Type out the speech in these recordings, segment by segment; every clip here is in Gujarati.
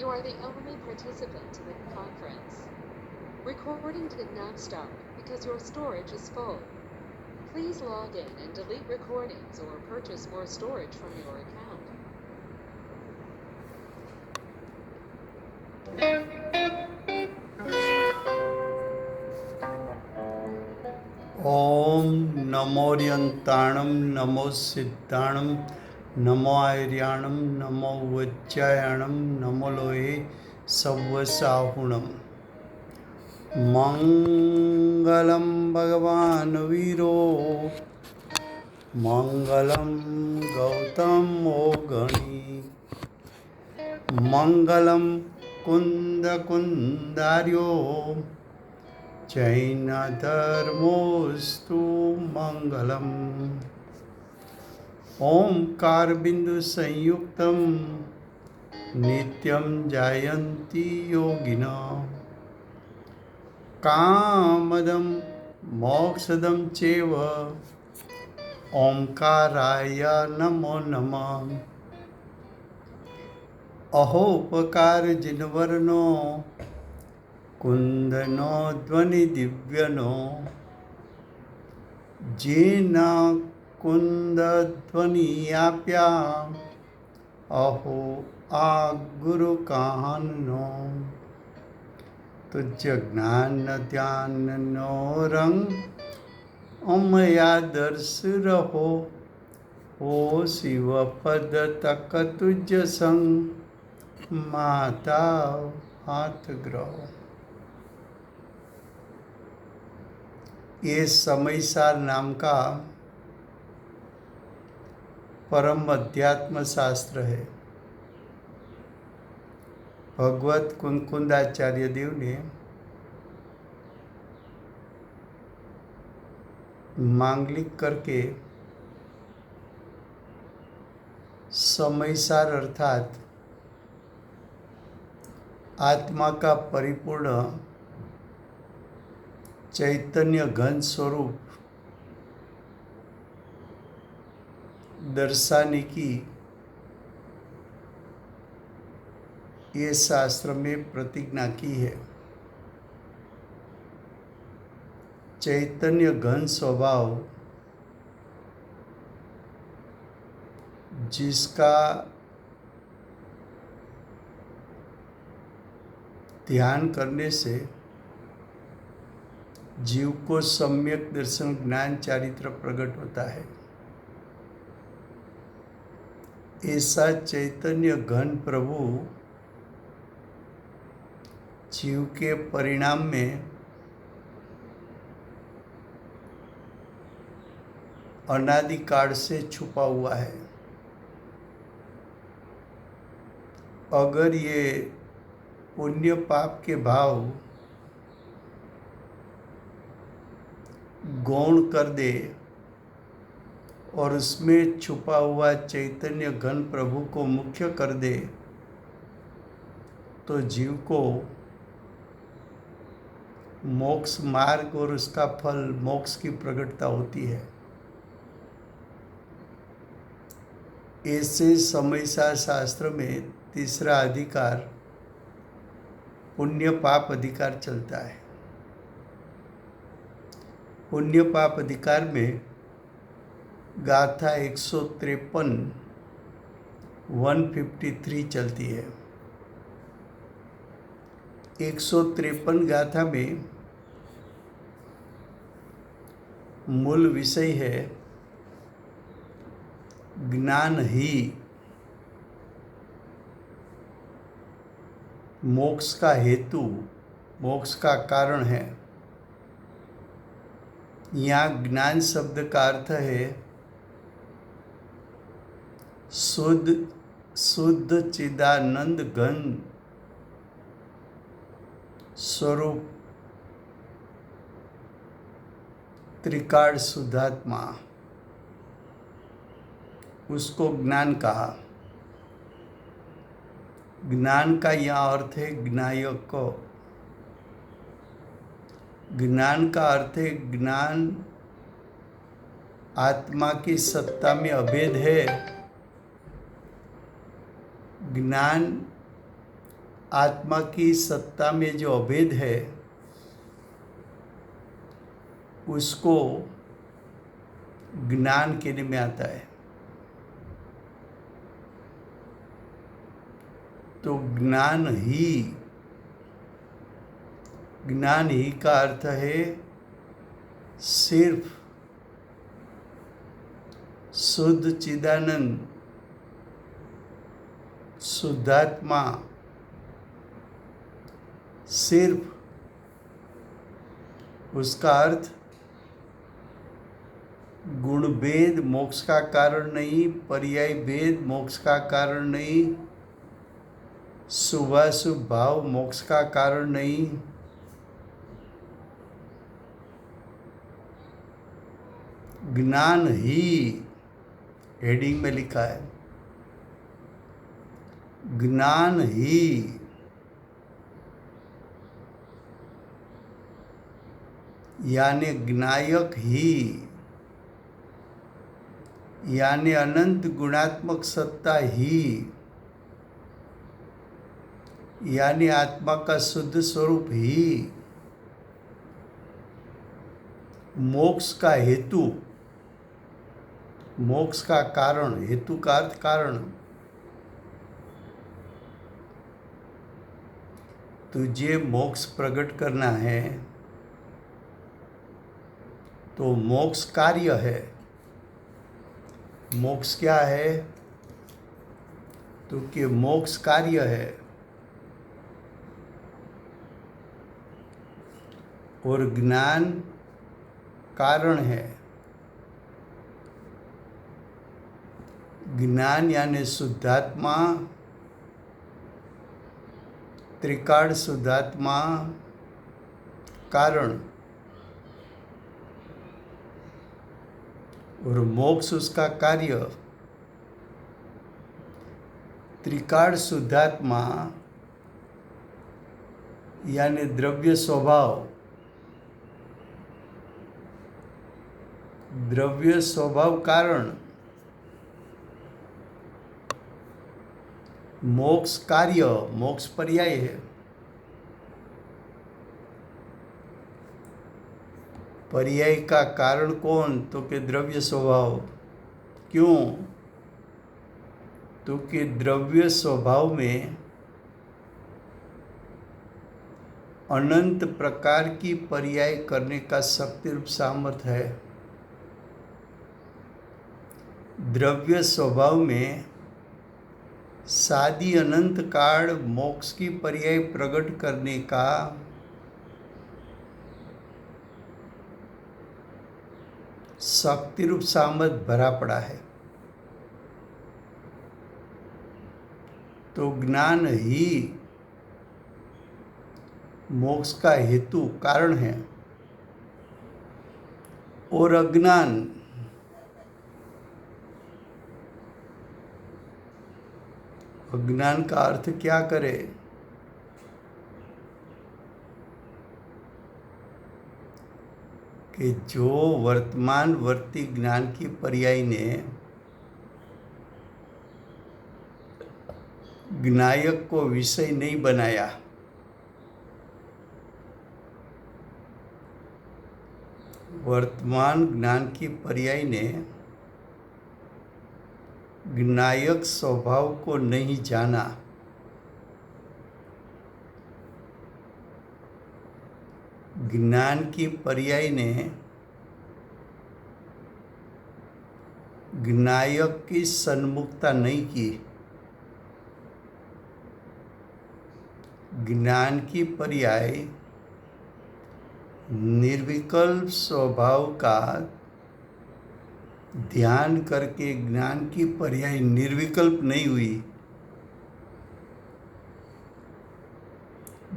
You are the only participant to the conference. Recording did not stop because your storage is full. Please log in and delete recordings or purchase more storage from your account. ओम नमोर्यंताणं नमो सिद्धाणं नमो आर्याणं नमो वज्रायणं नमो लोहे सव्वसाहुणम् मंगलम भगवान वीरो मंगलम गौतम गणी मंगलम कुंद कुंदार्यो जैन धर्मोस्तु मंगलम ओंकार बिंदु संयुक्तम नित्यं जायन्ति योगिनो कामदं मोक्षदं चैव ओंकाराय नमो नमः अहोपकार जिनवरनो कुंदनो ध्वनि दिव्यनो जेन कुंद ध्वनि आप्या अहो आ गुरु काहनो तुझ ज्ञान ध्यान नो रंग अमया दर्श रहो ओ शिव पद तक तुझ संग माता हाथ ग्रहो। ये समयसार नाम का परम अध्यात्म शास्त्र है। भगवत कुंकुंदाचार्य देव ने मांगलिक करके समयसार अर्थात आत्मा का परिपूर्ण चैतन्य घन स्वरूप दर्शाने की ये शास्त्र में प्रतिज्ञा की है। चैतन्य घन स्वभाव जिसका ध्यान करने से जीव को सम्यक दर्शन ज्ञान चारित्र प्रकट होता है, ऐसा चैतन्य घन प्रभु जीव के परिणाम में अनादिकाल से छुपा हुआ है। अगर ये पुण्य पाप के भाव गौण कर दे और उसमें छुपा हुआ चैतन्य घन प्रभु को मुख्य कर दे तो जीव को मोक्ष मार्ग और उसका फल मोक्ष की प्रकटता होती है। ऐसे समयसार शास्त्र में तीसरा अधिकार पुण्य पाप अधिकार चलता है। पुण्य पाप अधिकार में गाथा 153 153 चलती है। 153 गाथा में मूल विषय है ज्ञान ही मोक्ष का हेतु मोक्ष का कारण है। यहाँ ज्ञान शब्द का अर्थ है शुद्ध चिदानंद घन स्वरूप त्रिकाल शुद्धात्मा, उसको ज्ञान कहा। ज्ञान का यह अर्थ है ज्ञायक। ज्ञान का अर्थ है ज्ञान आत्मा की सत्ता में अभेद है। ज्ञान आत्मा की सत्ता में जो अभेद है उसको ज्ञान कहने में आता है। तो ज्ञान ही का अर्थ है सिर्फ शुद्ध चिदानंद शुद्धात्मा, सिर्फ उसका अर्थ गुण भेद मोक्ष का कारण नहीं, पर्याय भेद मोक्ष का कारण नहीं, शुभाशुभ भाव मोक्ष का कारण नहीं। ज्ञान ही हेडिंग में लिखा है, ज्ञान ही यानी ज्ञायक ही यानी अनंत गुणात्मक सत्ता ही यानी आत्मा का शुद्ध स्वरूप ही मोक्ष का हेतु, मोक्ष का कारण, हेतु का अर्थ कारण। तुझे मोक्ष प्रकट करना है तो मोक्ष कार्य है। मोक्ष क्या है? तो कि मोक्ष कार्य है और ज्ञान कारण है। ज्ञान यानी शुद्धात्मा, त्रिकाल शुद्धात्मा कारण और मोक्ष उसका कार्य। त्रिकाल शुद्धात्मा यानी द्रव्य स्वभाव, द्रव्य स्वभाव कारण, मोक्ष कार्य, मोक्ष पर्याय है। पर्याय का कारण कौन? तो कि द्रव्य स्वभाव। क्यों? तो कि द्रव्य स्वभाव में अनंत प्रकार की पर्याय करने का शक्ति रूप सामर्थ्य है। द्रव्य स्वभाव में सादी अनंत काल मोक्ष की पर्याय प्रकट करने का शक्ति रूप सामर्थ्य भरा पड़ा है। तो ज्ञान ही मोक्ष का हेतु कारण है और अज्ञान अज्ञान का अर्थ क्या करे? कि जो वर्तमान वर्ती ज्ञान की पर्याय ने ज्ञायक को विषय नहीं बनाया, वर्तमान ज्ञान की पर्याय ने ज्ञायक स्वभाव को नहीं जाना, ज्ञान की पर्याय ने ज्ञायक की सन्मुखता नहीं की, ज्ञान की पर्याय निर्विकल्प स्वभाव का ध्यान करके ज्ञान की पर्याय निर्विकल्प नहीं हुई,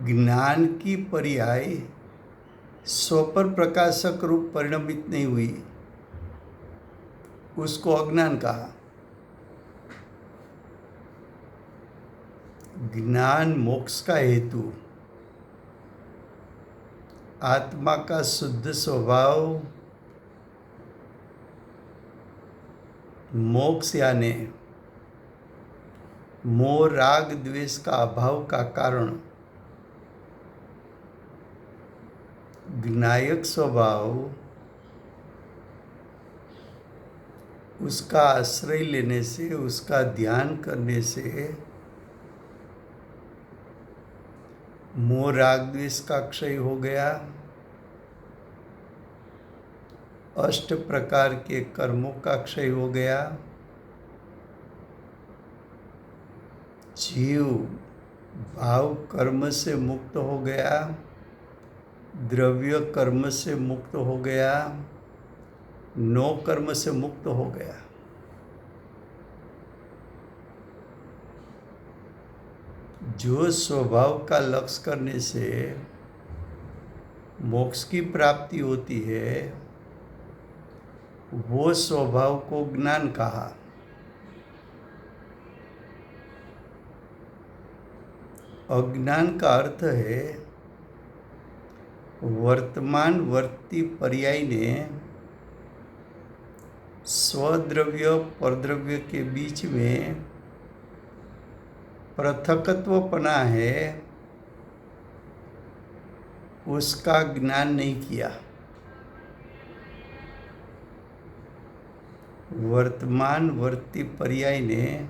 ज्ञान की पर्याय स्वपर प्रकाशक रूप परिणमित नहीं हुई, उसको अज्ञान कहा। ज्ञान मोक्ष का हेतु, आत्मा का शुद्ध स्वभाव मोक्ष यानी मोह राग द्वेष का अभाव का कारण ज्ञायक स्वभाव, उसका आश्रय लेने से, उसका ध्यान करने से मोह राग द्वेष का क्षय हो गया। अष्ट प्रकार के कर्मों का क्षय हो गया। जीव भाव कर्म से मुक्त हो गया, द्रव्य कर्म से मुक्त हो गया, नो कर्म से मुक्त हो गया। जो स्वभाव का लक्ष्य करने से मोक्ष की प्राप्ति होती है, वो स्वभाव को ज्ञान कहा। अज्ञान का अर्थ है वर्तमान वर्ती पर्याय ने स्वद्रव्य परद्रव्य के बीच में पृथकत्वपना है, उसका ज्ञान नहीं किया। वर्तमान वर्ती पर्याय ने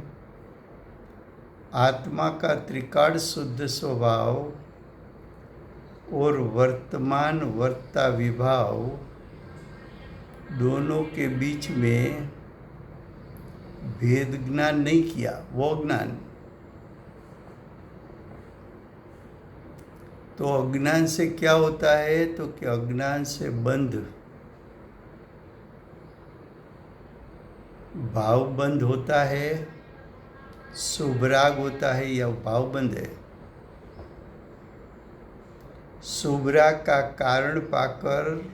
आत्मा का त्रिकाल शुद्ध स्वभाव और वर्तमान वर्ता विभाव दोनों के बीच में भेद ज्ञान नहीं किया। वो ज्ञान तो अज्ञान से क्या होता है, तो कि अज्ञान से बंध, भाव बंद होता है, शुभ राग होता है या भाव बंद है। शुभ राग का कारण पाकर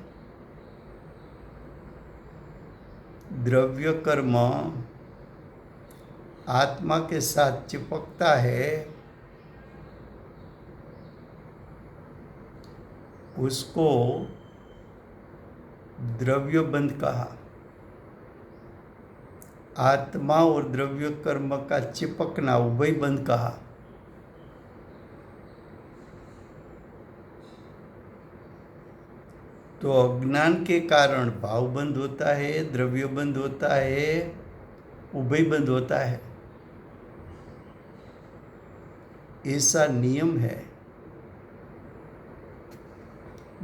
द्रव्य कर्म आत्मा के साथ चिपकता है, उसको द्रव्य बंध कहा। आत्मा और द्रव्य कर्म का चिपकना उभय बंध कहा। तो अज्ञान के कारण भाव बंद होता है, द्रव्य बंद होता है, उभय बंद होता है। ऐसा नियम है।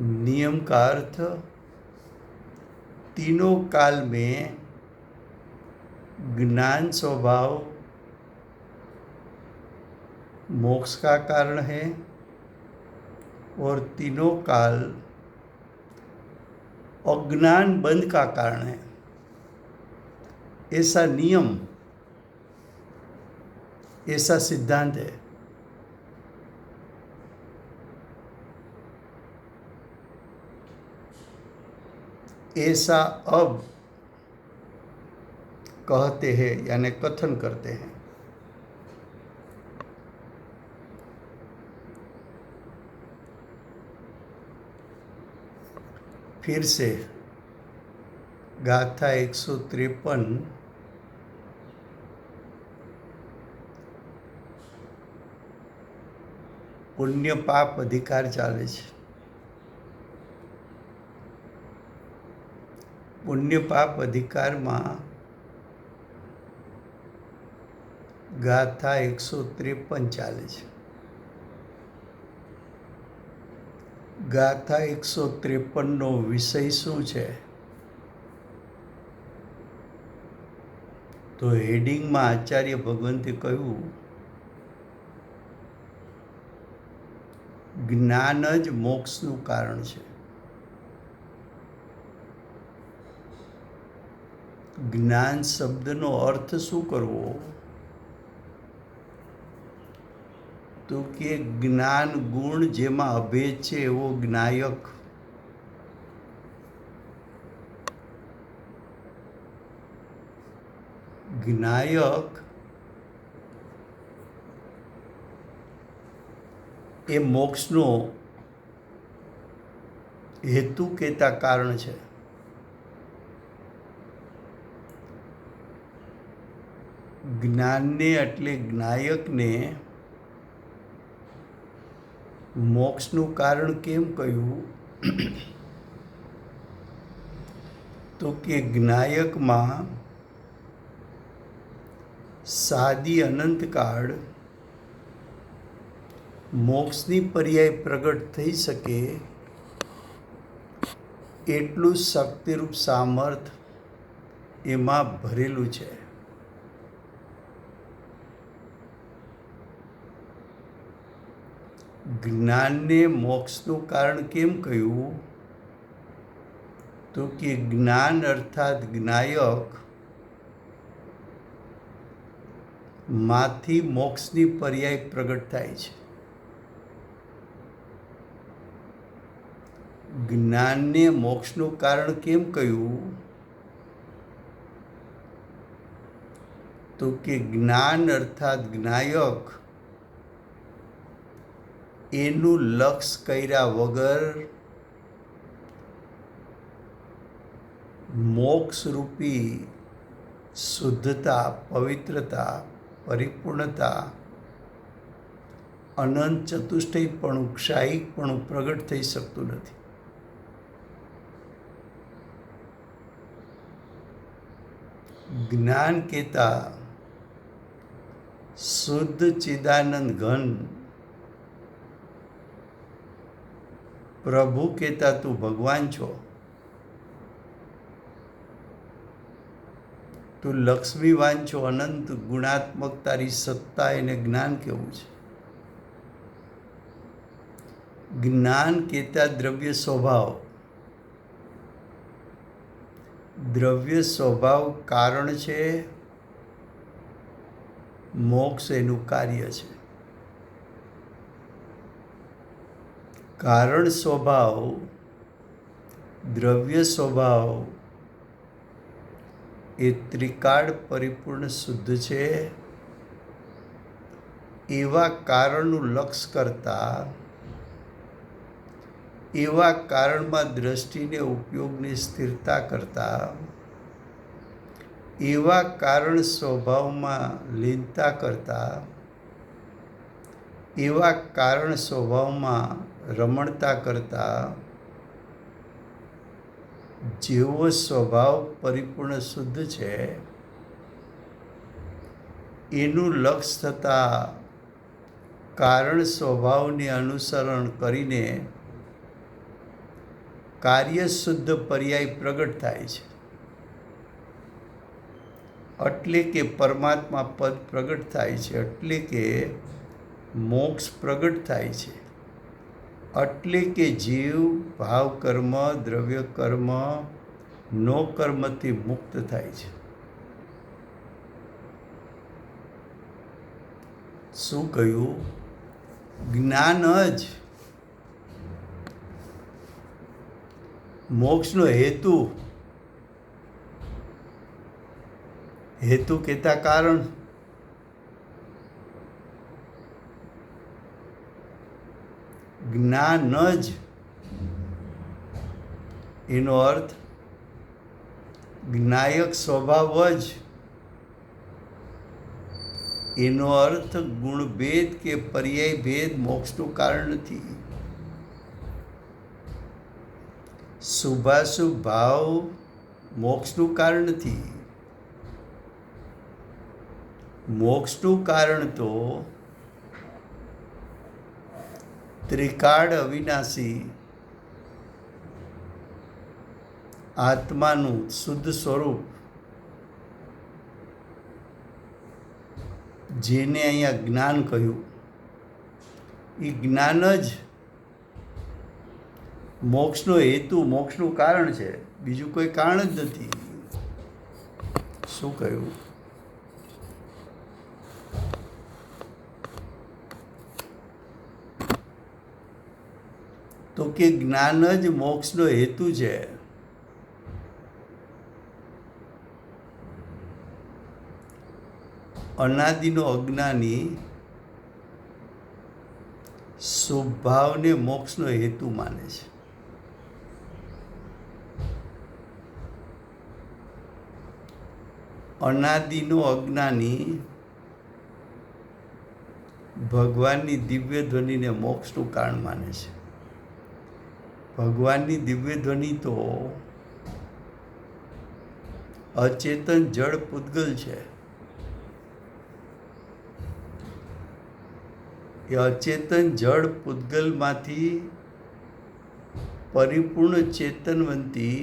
नियम का अर्थ तीनों काल में ज्ञान स्वभाव मोक्ष का कारण है और तीनों काल अज्ञान बंध का कारण है। ऐसा नियम, ऐसा सिद्धांत है। ऐसा अब कहते हैं यानी कथन करते हैं। फिर से गाथा 153 પુણ્ય પાપ અધિકાર ચાલે છે। પુણ્ય પાપ અધિકારમાં ગાથા 153 ચાલે છે। ગાથા 153નો વિષય શું છે? તો હેડિંગમાં આચાર્ય ભગવંતે કહ્યું, જ્ઞાન જ મોક્ષનું કારણ છે। જ્ઞાન શબ્દનો અર્થ શું કરવો? તો કે જ્ઞાન ગુણ જેમાં અભેદ છે એવો જ્ઞાયક। જ્ઞાયક એ મોક્ષનો હેતુ કહેતા કારણ છે। જ્ઞાનને એટલે જ્ઞાયકને મોક્ષનું કારણ કેમ કહ્યું? તો કે જ્ઞાયકમાં સાદી અનંતકાળ મોક્ષની પર્યાય પ્રગટ થઈ શકે એટલું શક્તિરૂપ સામર્થ એમાં ભરેલું છે. જ્ઞાનને મોક્ષનું કારણ કેમ કહ્યું? તો કે જ્ઞાન અર્થાત જ્ઞાયક માંથી મોક્ષની પર્યાય પ્રગટ થાય છે. જ્ઞાનને મોક્ષનું કારણ કેમ કહ્યું? તો કે જ્ઞાન અર્થાત જ્ઞાયક એનું લક્ષ કર્યા વગર મોક્ષરૂપી શુદ્ધતા, પવિત્રતા, પરિપૂર્ણતા, અનંત ચતુષ્ટયપણું, ક્ષાયિકપણું પ્રગટ થઈ શકતું નથી. જ્ઞાન કહેતા શુદ્ધ ચિદાનંદ ઘન, પ્રભુ કહેતા તું ભગવાન છો, તું લક્ષ્મીવાન છો, અનંત ગુણાત્મક તારી સત્તા એને જ્ઞાન કહેવું છે. જ્ઞાન કહેતા દ્રવ્ય સ્વભાવ, દ્રવ્ય સ્વભાવ કારણ છે, મોક્ષ એનું કાર્ય છે. કારણ સ્વભાવ, દ્રવ્ય સ્વભાવ એ ત્રિકાળ પરિપૂર્ણ શુદ્ધ છે. એવા કારણનું લક્ષ કરતા, એવા કારણમાં દ્રષ્ટિને ઉપયોગની સ્થિરતા કરતા, એવા કારણ સ્વભાવમાં લીનતા કરતા, એવા કારણ સ્વભાવમાં રમણતા કરતા, જેવો સ્વભાવ પરિપૂર્ણ શુદ્ધ છે એનું લક્ષ થતા કારણ સ્વભાવને અનુસરણ કરીને કાર્ય શુદ્ધ પર્યાય પ્રગટ થાય છે. એટલે કે પરમાત્મા પદ પ્રગટ થાય છે, એટલે કે મોક્ષ પ્રગટ થાય છે, એટલે કે જીવ ભાવ કર્મ, દ્રવ્ય કર્મ, નો કર્મથી મુક્ત થાય છે. શું કહ્યું? જ્ઞાન જ મોક્ષનો હેતુ, હેતુ કહેતા કારણ, જ્ઞાન જ એનો અર્થ જ્ઞાયક સ્વભાવ જ, એનો અર્થ ગુણભેદ કે પર્યાય ભેદ મોક્ષનું કારણ નથી. શુભાશુભ ભાવ મોક્ષનું કારણ નથી. મોક્ષનું કારણ તો ત્રિકાળ અવિનાશી આત્માનું શુદ્ધ સ્વરૂપ, જેને અહીંયા જ્ઞાન કહ્યું, એ જ્ઞાન જ મોક્ષનો હેતુ, મોક્ષનું કારણ છે. બીજું કોઈ કારણ જ નથી. શું કહ્યું? તો કે જ્ઞાન જ મોક્ષનો હેતુ છે. અનાદિનો અજ્ઞાની શુભભાવને મોક્ષનો હેતુ માને છે. અનાદિનો અજ્ઞાની ભગવાનની દિવ્ય ધ્વનિને મોક્ષનું કારણ માને છે. ભગવાનની દિવ્ય ધ્વનિ તો અચેતન જળ પૂતગલ છે. એ અચેતન જળ પૂતગલમાંથી પરિપૂર્ણ ચેતનવંતી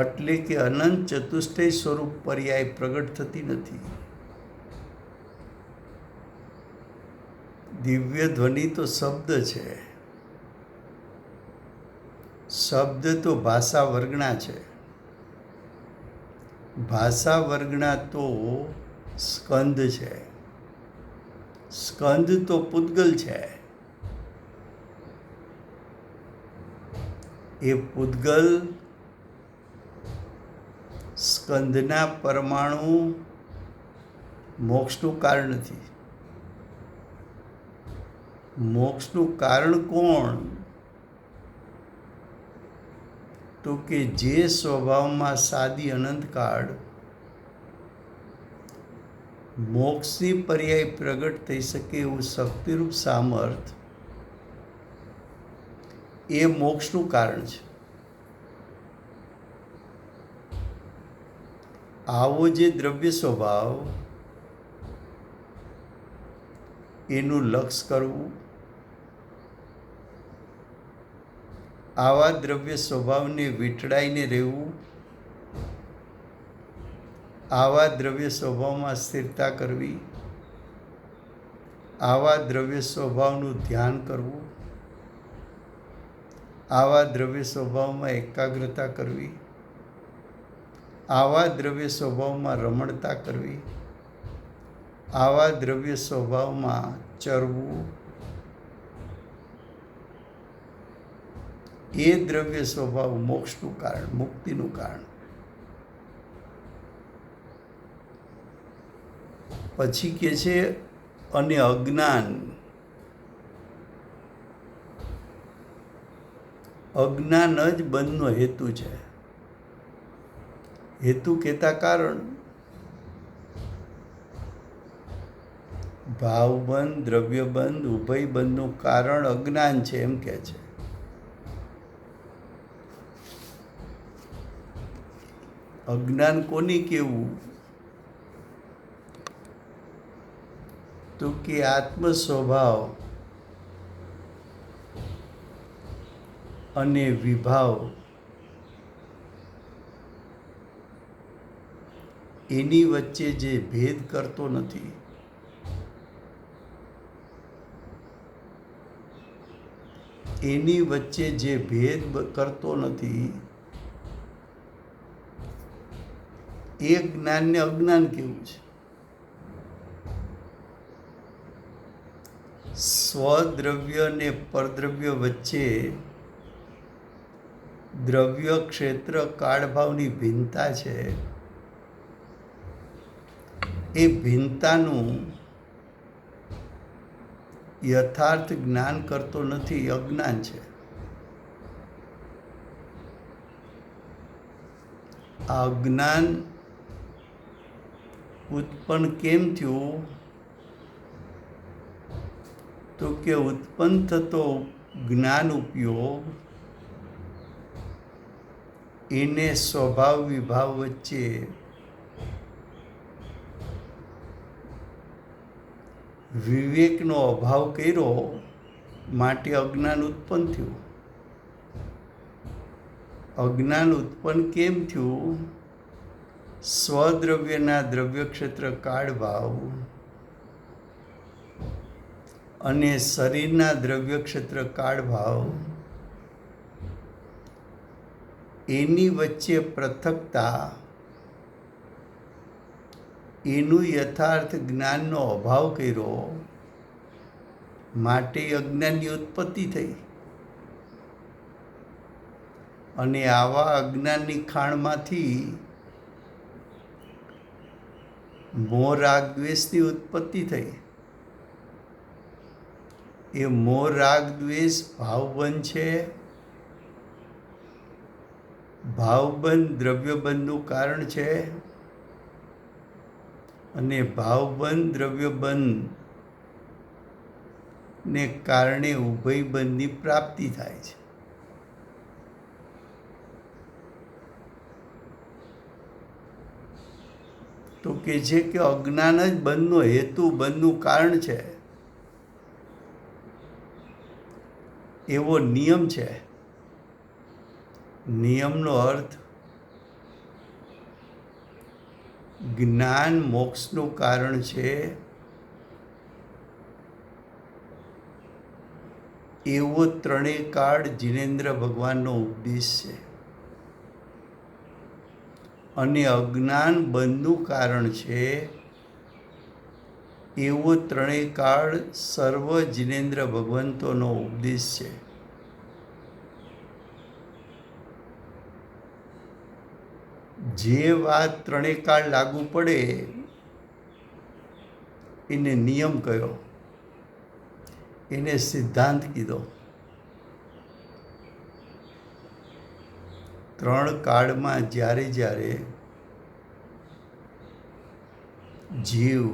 એટલે કે અનંત ચતુષ્ટય સ્વરૂપ પર્યાય પ્રગટ થતી નથી. દિવ્ય ધ્વનિ તો શબ્દ છે. શબ્દ તો ભાષા વર્ગણા છે. ભાષા વર્ગણા તો સ્કંદ છે. સ્કંદ તો પૂતગલ છે. એ પૂતગલ સ્કંદના પરમાણુ મોક્ષનું કારણ નથી. મોક્ષનું કારણ કોણ? તો કે જે સ્વભાવમાં સાદી અનંતકાળ મોક્ષની પર્યાય પ્રગટ થઈ શકે એવું શક્તિરૂપ સામર્થ એ મોક્ષનું કારણ છે. આવો જે દ્રવ્ય સ્વભાવ એનું લક્ષ કરવું, આવા દ્રવ્ય સ્વભાવને વીંટળાઈને રહેવું, આવા દ્રવ્ય સ્વભાવમાં સ્થિરતા કરવી, આવા દ્રવ્ય સ્વભાવનું ધ્યાન કરવું, આવા દ્રવ્ય સ્વભાવમાં એકાગ્રતા કરવી, આવા દ્રવ્ય સ્વભાવમાં રમણતા કરવી, આવા દ્રવ્ય સ્વભાવમાં ચરવું, એ દ્રવ્ય સ્વભાવ મોક્ષનું કારણ, મુક્તિનું કારણ. પછી કે છે અને અજ્ઞાન. અજ્ઞાન જ બંધનો હેતુ છે. હેતુ કહેતા કારણ ભાવબંધ, દ્રવ્યબંધ, ઉભય બંધનું કારણ અજ્ઞાન છે એમ કહે છે. અજ્ઞાન કોની કહેવું? તો કે આત્મ સ્વભાવ અને વિભાવ એની વચ્ચે જે ભેદ કરતો નથી, એની વચ્ચે જે ભેદ કરતો નથી એ જ્ઞાનને અજ્ઞાન કેવું છે. સ્વદ્રવ્ય અને પરદ્રવ્ય વચ્ચે દ્રવ્ય ક્ષેત્ર કાળભાવની ભિન્નતા છે. એ ભિન્નતાનું યથાર્થ જ્ઞાન કરતો નથી, અજ્ઞાન છે. આ અજ્ઞાન ઉત્પન્ન કેમ થયું? તો કે ઉત્પન્ન થતો જ્ઞાન ઉપયોગ એને સ્વભાવ વિભાવ વચ્ચે વિવેકનો અભાવ કર્યો માટે અજ્ઞાન ઉત્પન્ન થયું. અજ્ઞાન ઉત્પન્ન કેમ થયું? સ્વદ્રવ્યના દ્રવ્ય ક્ષેત્ર કાળભાવ અને શરીરના દ્રવ્ય ક્ષેત્ર કાળભાવ એની વચ્ચે પૃથકતા, એનું યથાર્થ જ્ઞાનનો અભાવ કર્યો માટે અજ્ઞાનની ઉત્પત્તિ થઈ. અને આવા અજ્ઞાનની ખાણમાંથી મોહ રાગ દ્વેષની ઉત્પત્તિ થઈ. એ મોહ રાગ દ્વેષ ભાવબંધ છે. ભાવબંધ દ્રવ્યબંધનું કારણ છે અને ભાવબંધ દ્રવ્યબંધને કારણે ઉભયબંધની પ્રાપ્તિ થાય છે. તો કે છે કે અજ્ઞાન જ બંધનો હેતુ, બંધનું કારણ છે, એવો નિયમ છે. નિયમનો અર્થ જ્ઞાન મોક્ષનું કારણ છે એવો ત્રણેય કાળ જીનેન્દ્ર ભગવાનનો ઉપદેશ છે. અને અજ્ઞાન બંધનું કારણ છે એવો ત્રણેય કાળ સર્વ જીનેન્દ્ર ભગવંતોનો ઉપદેશ છે. જે વાત ત્રણેય કાળ લાગુ પડે એને નિયમ કયો, એને સિદ્ધાંત કીધો. ત્રણ કાળમાં જ્યારે જ્યારે જીવ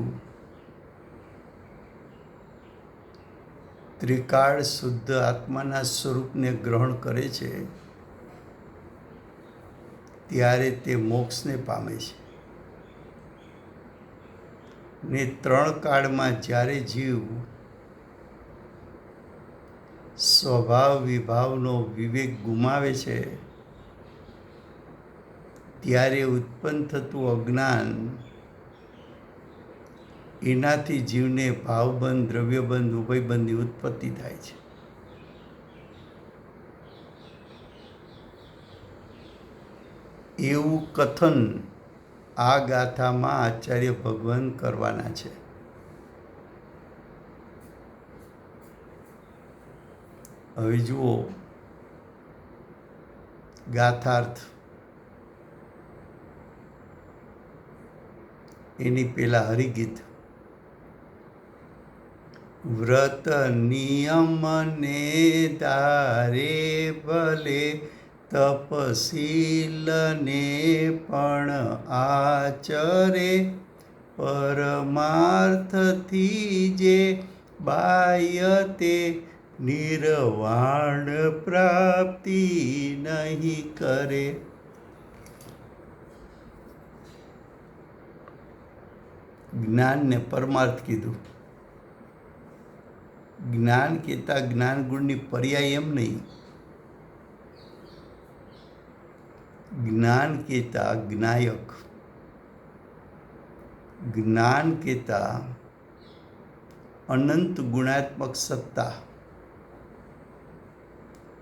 ત્રિકાળ શુદ્ધ આત્માના સ્વરૂપને ગ્રહણ કરે છે ત્યારે તે મોક્ષને પામે છે. ને ત્રણ કાળમાં જ્યારે જીવ સ્વભાવ વિભાવનો વિવેક ગુમાવે છે ત્યારે ઉત્પન્ન થતું અજ્ઞાન, એનાથી જીવને ભાવબંધ, દ્રવ્યબંધ, ઉભયબંધની ઉત્પત્તિ થાય છે. એવું કથન આ ગાથામાં આચાર્ય ભગવાન કરવાના છે. હવે જુઓ ગાથાર્થ. એની પેલા હરિગીત. વ્રત નિયમ ને ધારે ભલે તપશીલ ને પણ આચરે, પરમાર્થથી જે બાહ્ય તે નિર્વાણ પ્રાપ્તિ નહીં કરે. જ્ઞાનને પરમાર્થ કીધું. જ્ઞાન કહેતા જ્ઞાન ગુણની પર્યાય એમ નહીં, જ્ઞાન કહેતા જ્ઞાયક, જ્ઞાન કહેતા અનંત ગુણાત્મક સત્તા.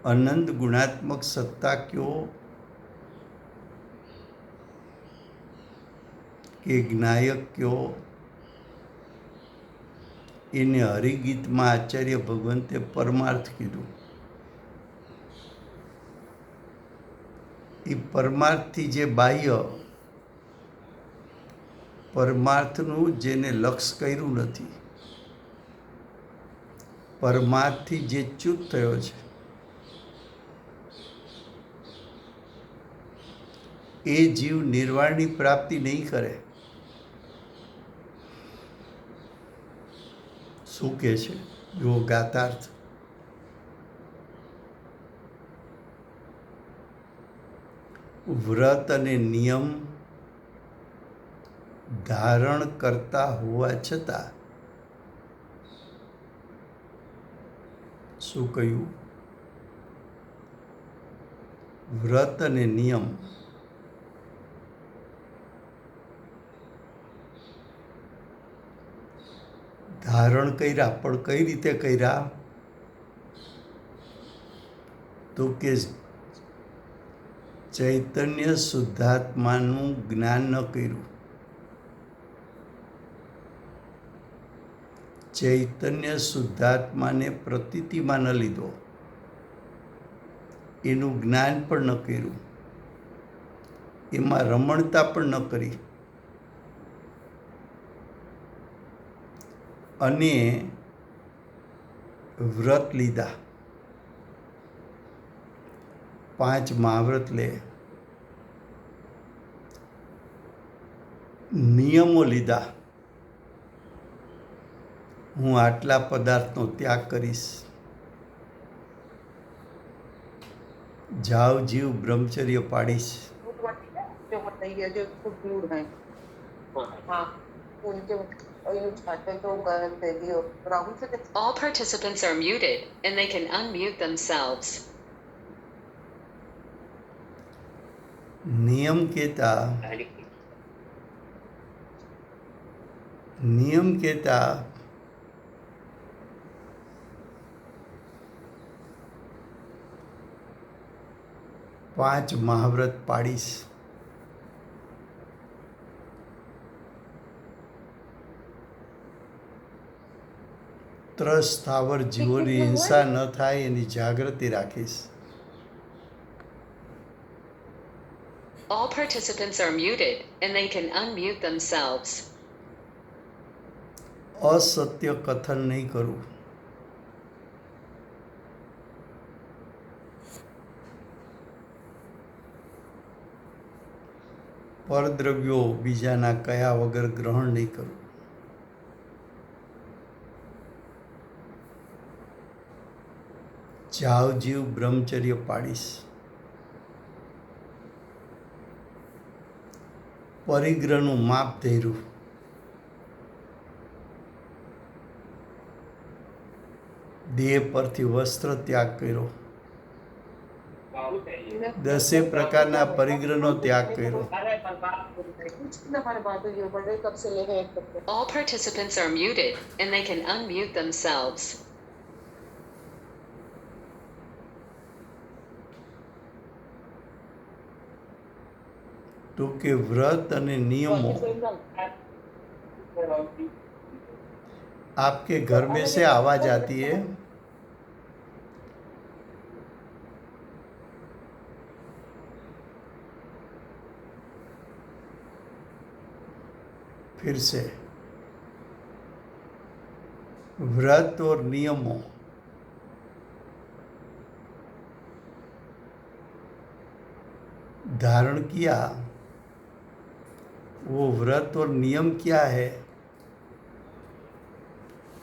અનંત ગુણાત્મક સત્તા કયો કે જ્ઞાયક કયો, એને હરિગીતમાં આચાર્ય ભગવંતે પરમાર્થ કીધું. એ પરમાર્થથી જે બાહ્ય, પરમાર્થનું જેને લક્ષ કર્યું નથી, પરમાર્થથી જે ચ્યુત થયો છે, એ જીવ નિર્વાણની પ્રાપ્તિ નહીં કરે. શું કહે છે જુઓ ગાતાર્થ. વ્રત અને નિયમ ધારણ કરતા હોવા છતાં શું કહ્યું? વ્રત અને નિયમ ધારણ કર્યા, પણ કઈ રીતે કર્યા? તો કે ચૈતન્ય શુદ્ધાત્માનું જ્ઞાન ન કર્યું, ચૈતન્ય શુદ્ધાત્માને પ્રતીતિમાં ન લીધો, એનું જ્ઞાન પણ ન કર્યું, એમાં રમણતા પણ ન કરી, અને વ્રત લીધા. 5 મહાવ્રત લે, નિયમો લીધા હું આટલા પદાર્થનો ત્યાગ કરીશ. જાવ જીવ બ્રહ્મચર્ય પાડીશ. जो मतलब ये जो फूड ब्लूड है हाँ उनके यूज करते तो करते दियो राहुल से All participants are muted and they can unmute themselves. નિયમ કહેતા 5 મહાવ્રત પાડીશ. ત્રસ સ્થાવર જીવોની હિંસા ન થાય એની જાગૃતિ રાખીશ. All participants are muted and they can unmute themselves. અસત્ય કથન નહીં કરું. પરદ્રવ્યો બીજાના કયા વગર ગ્રહણ નહીં કરું. જાવ જીવ બ્રહ્મચર્ય પાડીશ. પરિગ્રહનું માપ ધર્યું. દેહ પરથી વસ્ત્ર ત્યાગ કર્યો. 10 પ્રકારના પરિગ્રહનો ત્યાગ કર્યો. हमारे बात हुई बड़े कब से लेके एक तक All participants are muted and they can unmute themselves. તો કે વ્રત અને નિયમો आपके घर में से आवाज आती है. फिर से व्रत और नियमों धारण किया. वो व्रत और नियम क्या है?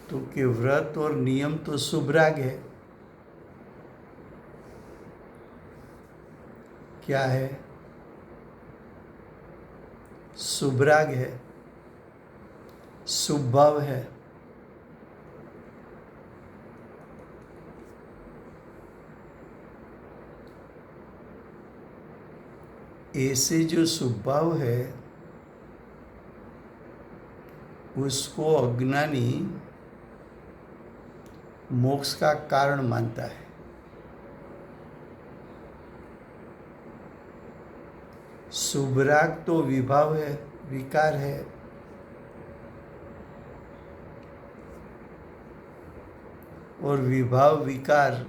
तो कि व्रत और नियम तो शुभराग है. क्या है? शुभराग है, शुभ भाव है. ऐसे जो शुभ भाव है उसको अज्ञानी मोक्ष का कारण मानता है. शुभराग तो विभाव है, विकार है. और विभाव विकार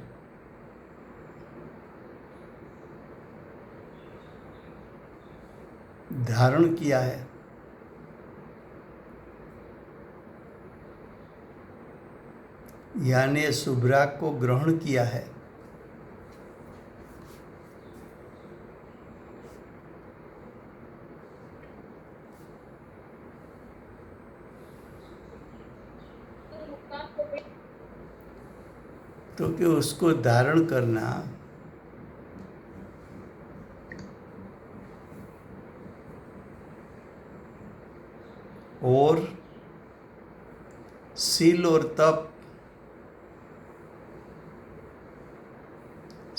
धारण किया है. यानी शुभराग को ग्रहण किया है. तो कि उसको धारण करना और शील और तप,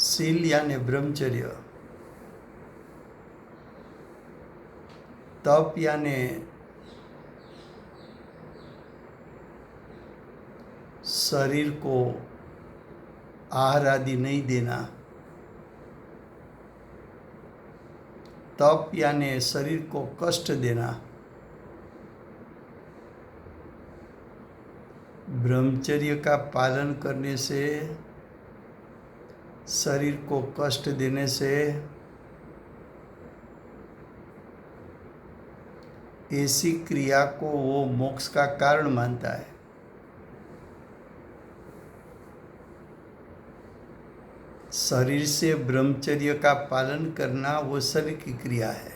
शील यानी ब्रह्मचर्य, तप यानी शरीर को आहार आदि नहीं देना. तप यानी शरीर को कष्ट देना. ब्रह्मचर्य का पालन करने से, शरीर को कष्ट देने से ऐसी क्रिया को वो मोक्ष का कारण मानता है. शरीर से ब्रह्मचर्य का पालन करना वो शरीर की क्रिया है.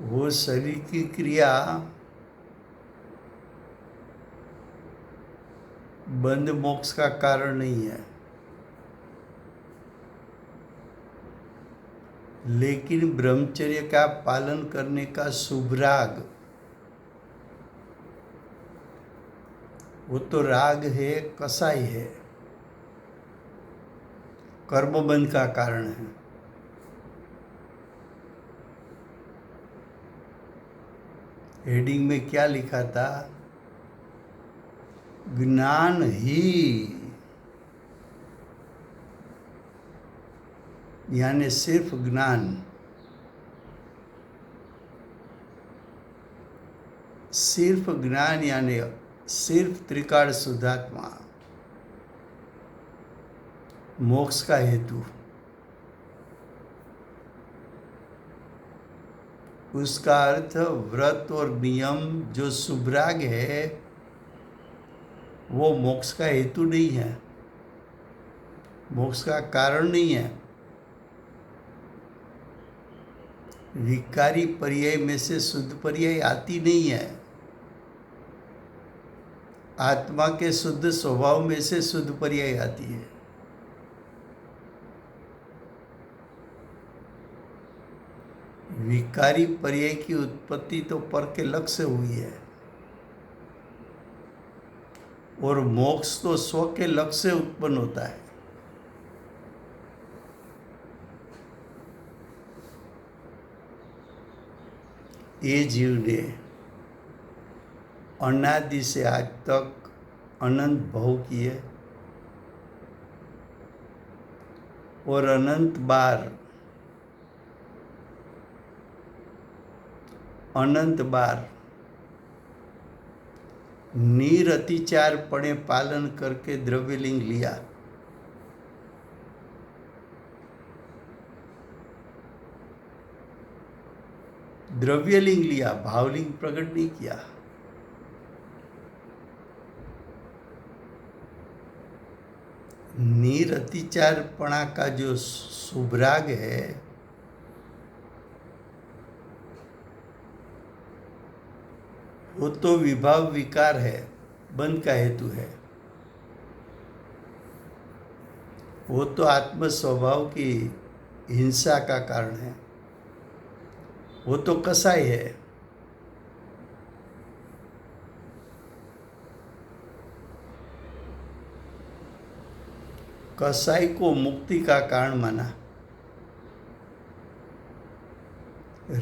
वो शरीर की क्रिया बंध मोक्ष का कारण नहीं है, लेकिन ब्रह्मचर्य का पालन करने का शुभ राग, वो तो राग है, कसाई है, कर्मबंध का कारण है। हेडिंग में क्या लिखा था? ज्ञान ही, यानी सिर्फ ज्ञान, सिर्फ ज्ञान यानी सिर्फ त्रिकाल शुद्धात्मा मोक्ष का हेतु। उसका अर्थ व्रत और नियम जो शुभराग है वो मोक्ष का हेतु नहीं है, मोक्ष का कारण नहीं है। विकारी पर्याय में से शुद्ध पर्याय आती नहीं है। आत्मा के शुद्ध स्वभाव में से शुद्ध पर्याय आती है। विकारी पर्याय की उत्पत्ति तो पर के लक्ष्य से हुई है, और मोक्ष तो स्व के लक्ष्य से उत्पन्न होता है। ये जीव ने अनादि से आज तक अनंत भव किए और अनंत बार निरतिचार पणे पालन करके द्रव्यलिंग लिया। द्रव्यलिंग लिया, भावलिंग प्रकट नहीं किया। निरतिचारपणा का जो शुभराग है वो तो विभाव विकार है, बंध का हेतु है। वो तो आत्म स्वभाव की हिंसा का कारण है, वो तो कसाई है। कसाई को मुक्ति का कारण माना,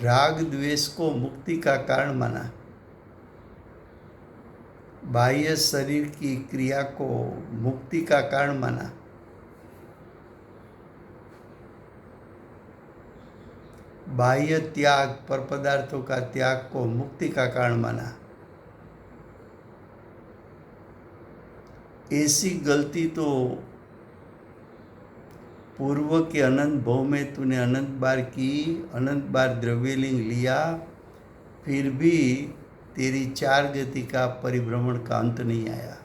राग द्वेष को मुक्ति का कारण माना, बाह्य शरीर की क्रिया को मुक्ति का कारण माना, बाह्य त्याग पर पदार्थों का त्याग को मुक्ति का कारण माना। ऐसी गलती तो पूर्व के अनंत भव में तूने अनंत बार की, अनंत बार द्रव्यलिंग लिया, फिर भी तेरी चार गति का परिभ्रमण का अंत नहीं आया।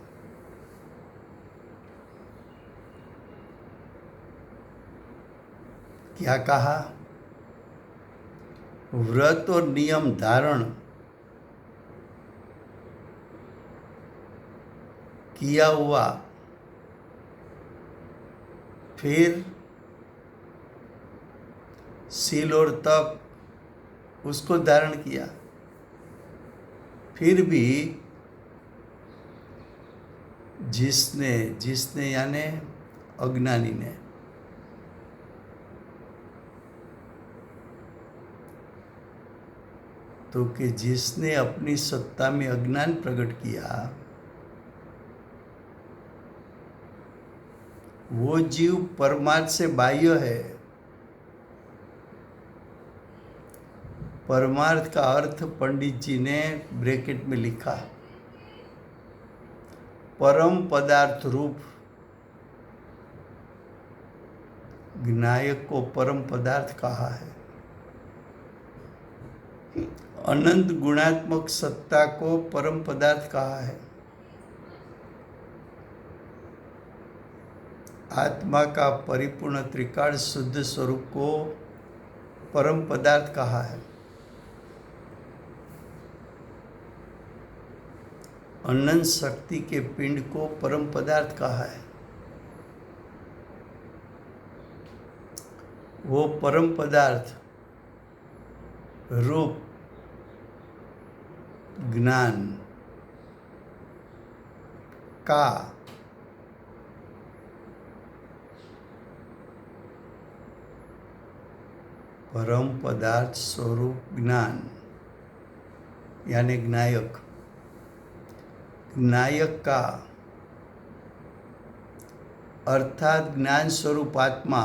क्या कहा? व्रत और नियम धारण किया हुआ, फिर शील और तप उसको धारण किया, फिर भी जिसने यानी अज्ञानी ने तो कि जिसने अपनी सत्ता में अज्ञान प्रकट किया वो जीव परमार्थ से बाह्य है। परमार्थ का अर्थ पंडित जी ने ब्रैकेट में लिखा, परम पदार्थ रूप। ज्ञायक को परम पदार्थ कहा है। अनंत गुणात्मक सत्ता को परम पदार्थ कहा है। आत्मा का परिपूर्ण त्रिकाल शुद्ध स्वरूप को परम पदार्थ कहा है। अनंत शक्ति के पिंड को परम पदार्थ कहा है। वो परम पदार्थ रूप, ज्ञान का परम पदार्थ स्वरूप ज्ञान यानी ज्ञायक, ज्ञायक का अर्थात ज्ञान स्वरूप आत्मा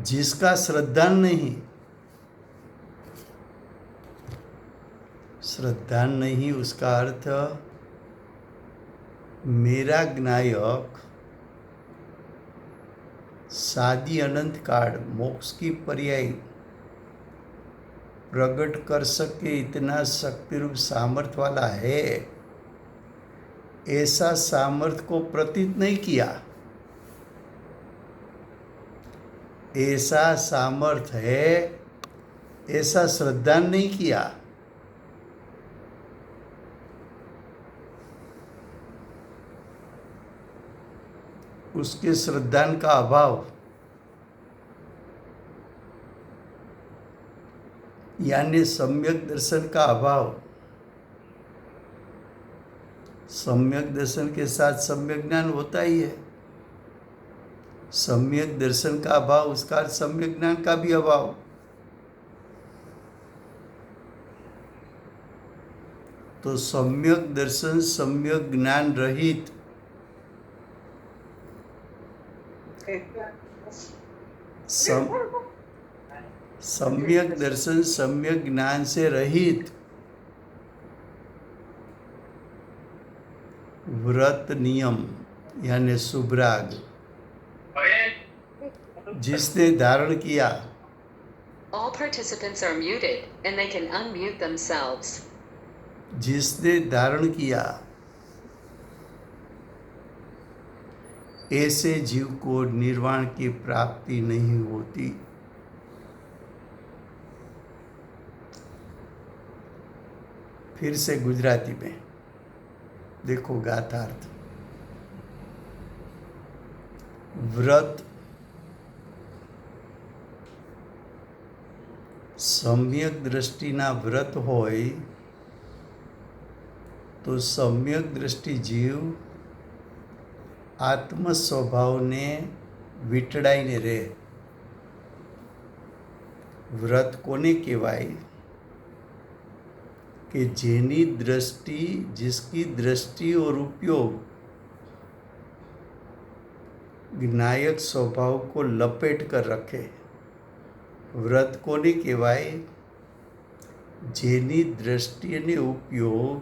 जिसका श्रद्धान नहीं, श्रद्धान नहीं उसका अर्थ मेरा ज्ञायक सादी अनंत काल मोक्ष की पर्याय प्रकट कर सके इतना शक्ति रूप सामर्थ्य वाला है, ऐसा सामर्थ्य को प्रतीत नहीं किया, ऐसा सामर्थ्य है ऐसा श्रद्धान नहीं किया। उसके श्रद्धान का अभाव यानी सम्यक दर्शन का अभाव, सम्यक दर्शन के साथ सम्यक ज्ञान होता ही है। सम्यक दर्शन का अभाव उसका अर्थ सम्यक ज्ञान का भी अभाव। तो सम्यक दर्शन सम्यक ज्ञान रहित, सम्यक दर्शन सम्यक ज्ञान से रहित व्रत नियम यानी सुभराग जिसने धारण किया, All participants are muted and they can unmute themselves. जिसने धारण किया, ऐसे जीव को निर्वाण की प्राप्ति नहीं होती। फिर से गुजराती में देखो गाथार्थ। व्रत सम्यक दृष्टिना व्रत होय तो सम्यक दृष्टि जीव आत्म स्वभावने વીંટળાઈને રહે। વ્રત કોને કહેવાય કે જેની दृष्टि, जिसकी दृष्टि और उपयोग ज्ञायक स्वभाव को लपेट कर रखे। व्रत कोने कहेवाय जेनी दृष्टि અને ઉપયોગ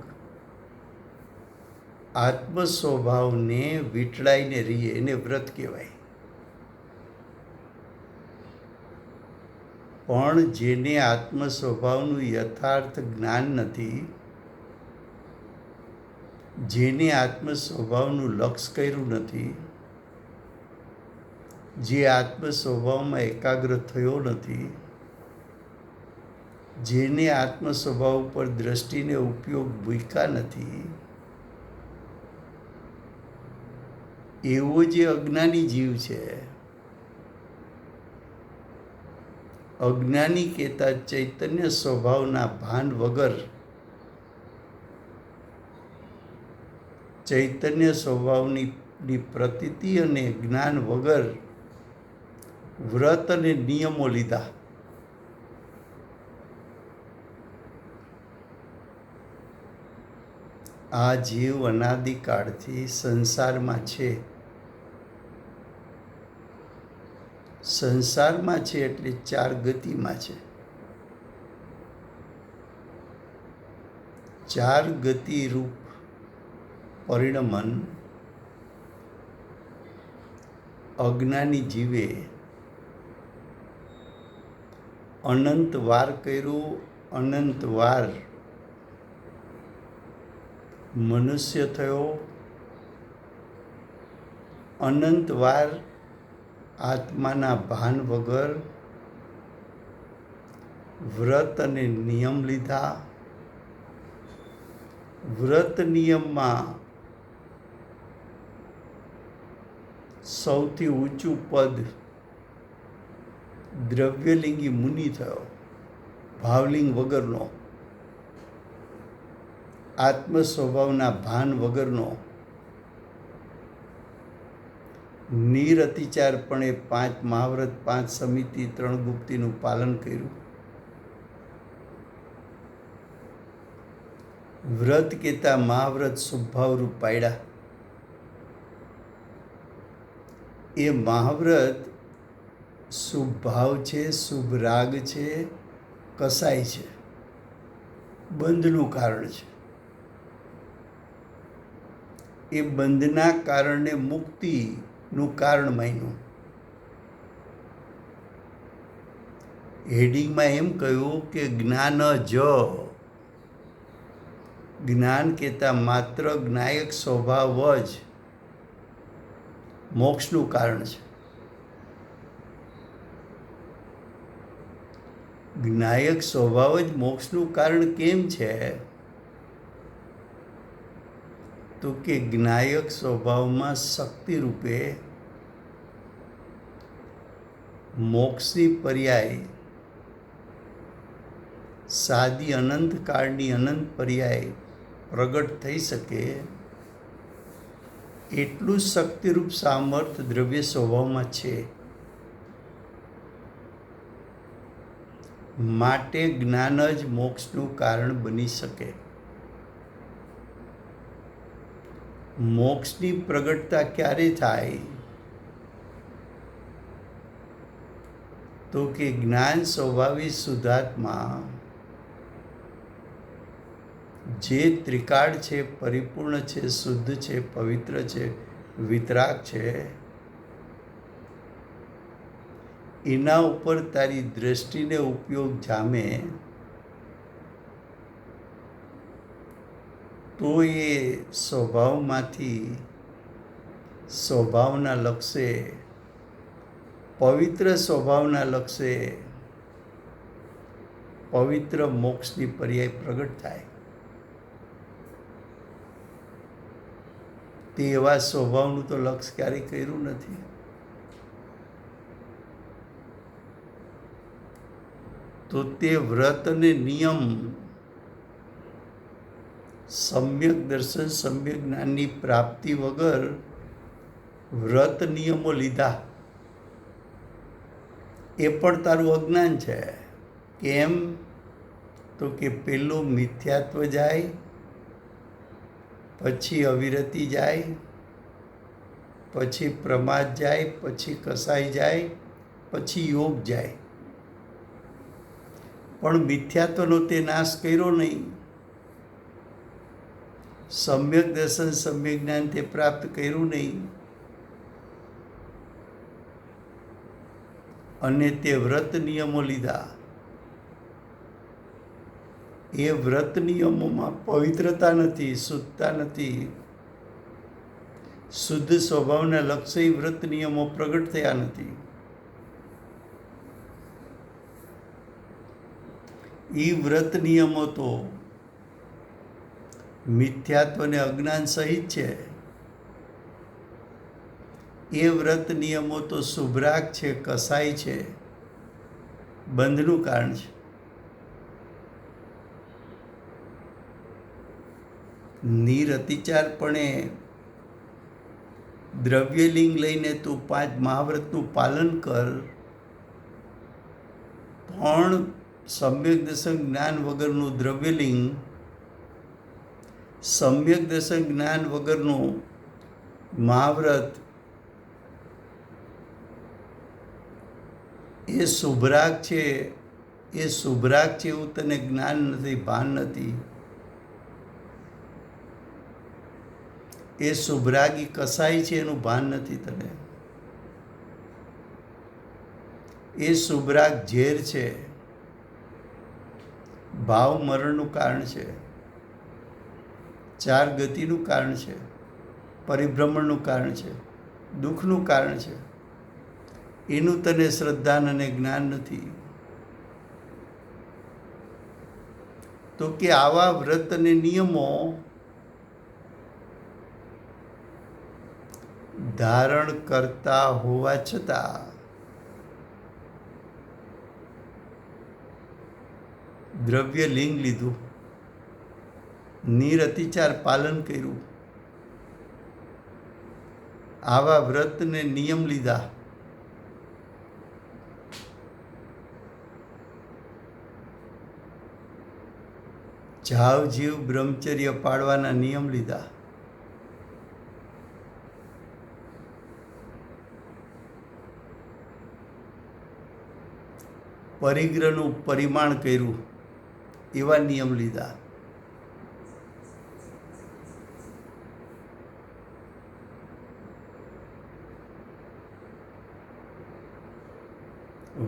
આત્મ સ્વભાવને વીંટળાઈને રહીએ એને વ્રત કહેવાય। પણ જેને આત્મ સ્વભાવનું યથાર્થ જ્ઞાન નથી, જેને આત્મ સ્વભાવનું લક્ષ્ય કર્યું નથી, જે આત્મ સ્વભાવમાં એકાગ્ર થયો નથી, જેને આત્મ સ્વભાવ પર દ્રષ્ટિને ઉપયોગ મૂક્યા નથી, એવો જે અજ્ઞાની જીવ છે, અજ્ઞાની કહેતા ચૈતન્ય સ્વભાવના ભાન વગર, ચૈતન્ય સ્વભાવની પ્રતીતિ અને જ્ઞાન વગર વ્રત અને નિયમો લીધા। આ જીવ અનાદિકાળથી સંસારમાં છે। સંસારમાં છે એટલે ચાર ગતિમાં છે। ચાર ગતિ રૂપ પરિણમન અજ્ઞાની જીવે અનંત વાર કર્યું, અનંત વાર મનુષ્ય થયો, અનંત વાર આત્માના ભાન વગર વ્રત અને નિયમ લીધા. વ્રત નિયમમાં સૌથી ઊંચું પદ દ્રવ્યલિંગી મુનિ થયો, ભાવલિંગ વગરનો, આત્મ સ્વભાવના ભાન વગરનો, નિરતિચારપણે 5 મહાવ્રત, 5 સમિતિ, 3 ગુપ્તિનું પાલન કર્યું. વ્રત કહેતા મહાવ્રત શુભભાવરૂપ પાડ્યા. એ મહાવ્રત શુભ ભાવ છે, શુભ રાગ છે, કસાય છે, બંધનું કારણ છે. એ બંધના કારણે મુક્તિનું કારણ માન્યું. હેડિંગમાં એમ કહ્યું કે જ્ઞાન જ્ઞાન કહેતા માત્ર જ્ઞાયક સ્વભાવ જ મોક્ષનું કારણ છે. જ્ઞાયક સ્વભાવ જ મોક્ષનું કારણ કેમ છે? તો કે જ્ઞાયક સ્વભાવમાં શક્તિ રૂપે મોક્ષની પર્યાય, સાદી અનંતકાળની અનંત પર્યાય પ્રગટ થઈ શકે એટલું શક્તિરૂપ સામર્થ્ય દ્રવ્ય સ્વભાવમાં છે. માટે જ્ઞાન જ મોક્ષનું કારણ બની શકે. મોક્ષની પ્રગટતા ક્યારે થાય? તો કે જ્ઞાન સ્વભાવી શુદ્ધાત્મા જે ત્રિકાળ છે, પરિપૂર્ણ છે, શુદ્ધ છે, પવિત્ર છે, વિતરાગ છે, એના ઉપર તારી દ્રષ્ટિને ઉપયોગ જામે તો એ સ્વભાવમાંથી સ્વભાવના લક્ષે, પવિત્ર સ્વભાવના લક્ષે પવિત્ર મોક્ષની પર્યાય પ્રગટ થાય. તે એવા સ્વભાવનું તો લક્ષ ક્યારેય કર્યું નથી. તો તે વ્રત અને નિયમ, સમ્યક દર્શન, સમ્યક જ્ઞાનની પ્રાપ્તિ વગર વ્રત નિયમો લીધા એ પણ તારું અજ્ઞાન છે. કેમ? તો કે પેલું મિથ્યાત્વ જાય, પછી અવિરતિ જાય, પછી પ્રમાદ જાય, પછી કસાઈ જાય, પછી યોગ જાય. પણ મિથ્યાત્વનો તે નાશ કર્યો નહીં. સમ્યક દર્શન, સમ્યક જ્ઞાન તે પ્રાપ્ત કર્યું નહીં. અને તે વ્રત નિયમો લીધા. એ વ્રત નિયમોમાં પવિત્રતા નથી, શુદ્ધતા નથી. શુદ્ધ સ્વભાવના લક્ષ્ય વ્રત નિયમો પ્રગટ થયા નથી. એ વ્રત નિયમો તો મિથ્યાત્વ અને અજ્ઞાન સહિત છે. એ વ્રત નિયમો તો શુભરાગ છે, કસાય છે, બંધનું કારણ છે. નિરતિચારપણે દ્રવ્યલિંગ લઈને તું 5 મહાવ્રતનું પાલન કર, પણ સમ્યક દર્શન જ્ઞાન વગરનું દ્રવ્યલિંગ, સમ્યક દર્શન જ્ઞાન વગરનું મહાવ્રત એ શુભરાગ છે. એ શુભરાગ છે એવું તને જ્ઞાન નથી, ભાન નથી. એ શુભરાગી કસાય છે એનું ભાન નથી તને. એ શુભરાગ ઝેર છે, ભાવ મરણનું કારણ છે, 4 ગતિનું કારણ છે, પરિભ્રમણનું કારણ છે, દુઃખનું કારણ છે. એનું તને શ્રદ્ધા અને જ્ઞાન નથી. તો કે આવા વ્રત અને નિયમો ધારણ કરતા હોવા છતાં દ્રવ્ય લિંગ લીધું, નિરતિચાર પાલન કર્યું, આવા વ્રત ને નિયમ લીધા, જાવ જીવ બ્રહ્મચર્ય પાળવાના નિયમ લીધા, પરિગ્રહનું પરિમાણ કર્યું, એવા નિયમ લીધા,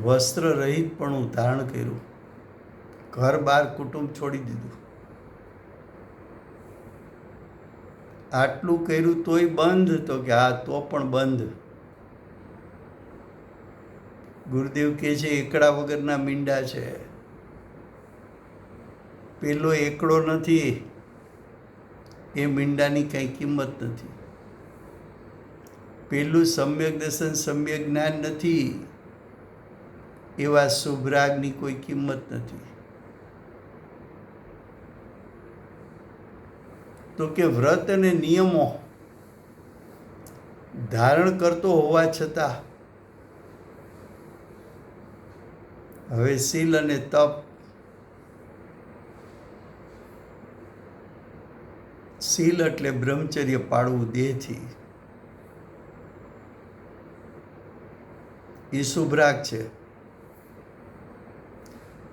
વસ્ત્ર રહિતપણું ધારણ કર્યું, ઘર બાર કુટુંબ છોડી દીધું, આટલું કર્યું તોય બંધ? તો કે હા, તો પણ બંધ. ગુરુદેવ કહે છે એકડા વગરના મીંડા છે. પેલો એકડો નથી, એ મીંડાની કંઈ કિંમત નથી. પેલું સમ્યક દર્શન સમ્યક જ્ઞાન નથી, એવા શુભરાગની કોઈ કિંમત નથી. તો કે વ્રત અને નિયમો ધારણ કરતો હોવા છતાં હવે શીલ અને તપ, શીલ એટલે બ્રહ્મચર્ય પાળવું દેહથી, એ શુભરાગ છે.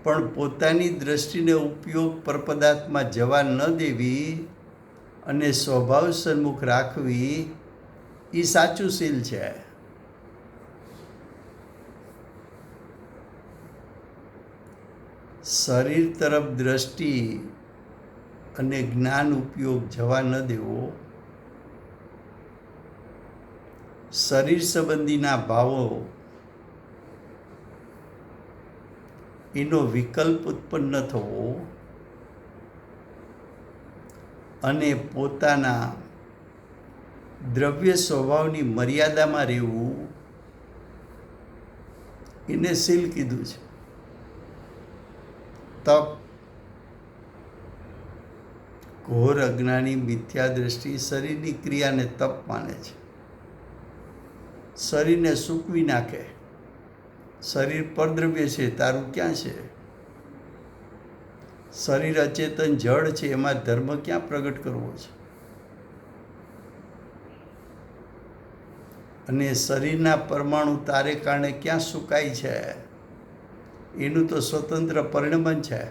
પણ પોતાની દ્રષ્ટિને ઉપયોગ પરપદાર્થમાં જવા ન દેવી અને સ્વભાવ સન્મુખ રાખવી, એ સાચું શીલ છે. શરીર તરફ દ્રષ્ટિ અને જ્ઞાન ઉપયોગ જવા ન દેવો, શરીર સંબંધીના ભાવો એનો વિકલ્પ ઉત્પન્ન થવો અને પોતાના દ્રવ્ય સ્વભાવની મર્યાદામાં રહેવું, એને શીલ કીધું છે. તપ, ઘોર અજ્ઞાની મિથ્યા દ્રષ્ટિ શરીરની ક્રિયાને તપ માને છે. શરીરને સૂકવી નાખે, શરીર પરદ્રવ્ય છે, તારું ક્યાં છે? શરીર અચેતન જળ છે, એમાં ધર્મ ક્યાં પ્રગટ કરવો છે? અને શરીરના પરમાણુ તારે કારણે ક્યાં સુકાય છે? એનું તો સ્વતંત્ર પરિણમન છે.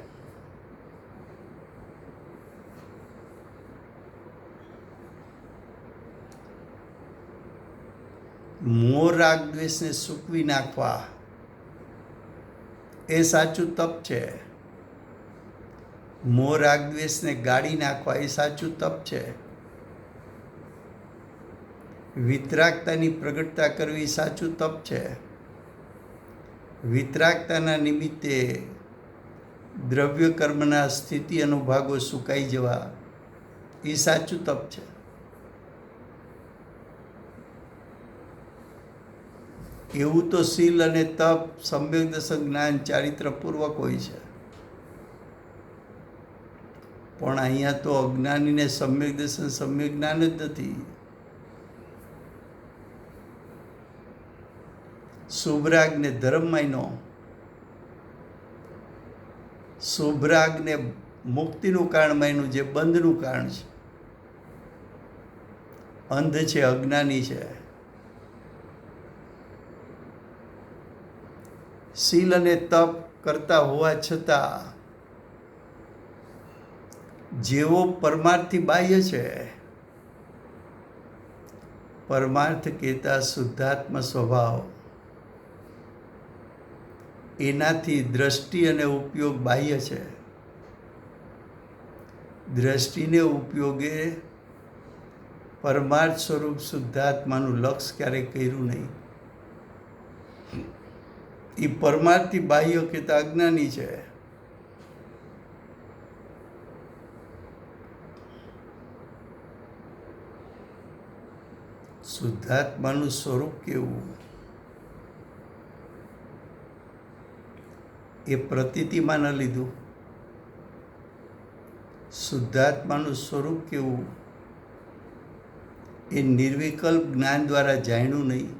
મોહ રાગ દ્વેષને સૂકવી નાખવા, એ સાચું તપ છે. મોહ રાગ દ્વેષને ગાળી નાખવા, એ સાચું તપ છે. વિતરાગતાની પ્રગટતા કરવી સાચું તપ છે. વિતરાગતાના નિમિત્તે દ્રવ્ય કર્મના સ્થિતિ અનુભાગો સુકાઈ જવા, એ સાચું તપ છે. એવું તો શીલ અને તપ સમ્યક દર્શન જ્ઞાન ચારિત્રપૂર્વક હોય છે. પણ અહીંયા તો અજ્ઞાનીને સમ્યક દર્શન સમ્યક જ્ઞાન જ નથી. શુભરાગને ધર્મ માન્યો, શુભરાગને મુક્તિનું કારણ માન્યું, જે બંધનું કારણ છે. અંધ છે, અજ્ઞાની છે. શીલ અને તપ કરતા હોવા છતાં જેવો પરમાર્થથી બાહ્ય છે, પરમાર્થ કહેતા શુદ્ધાત્મ સ્વભાવ, એનાથી દ્રષ્ટિ અને ઉપયોગ બાહ્ય છે. દ્રષ્ટિને ઉપયોગે પરમાર્થ સ્વરૂપ શુદ્ધાત્માનું લક્ષ ક્યારેય કર્યું નહીં. એ પરમાર્થથી બાહ્ય કહેતા અજ્ઞાની છે. શુદ્ધાત્માનું સ્વરૂપ કેવું એ પ્રતીતિમાં ન લીધું. શુદ્ધાત્માનું સ્વરૂપ કેવું એ નિર્વિકલ્પ જ્ઞાન દ્વારા જાણ્યું નહીં.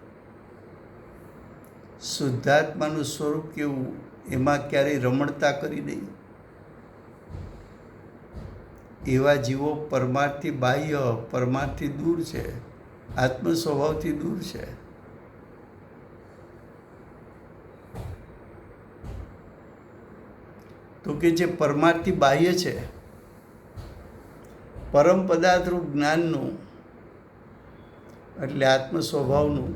શુદ્ધાત્માનું સ્વરૂપ કેવું એમાં ક્યારેય રમણતા કરી નહીં. એવા જીવો પરમાર્થથી બાહ્ય, પરમાર્થથી દૂર છે, આત્મ સ્વભાવથી દૂર છે. તો કે જે પરમાર્થથી બાહ્ય છે, પરમ પદાર્થરૂપ જ્ઞાનનું એટલે આત્મ સ્વભાવનું,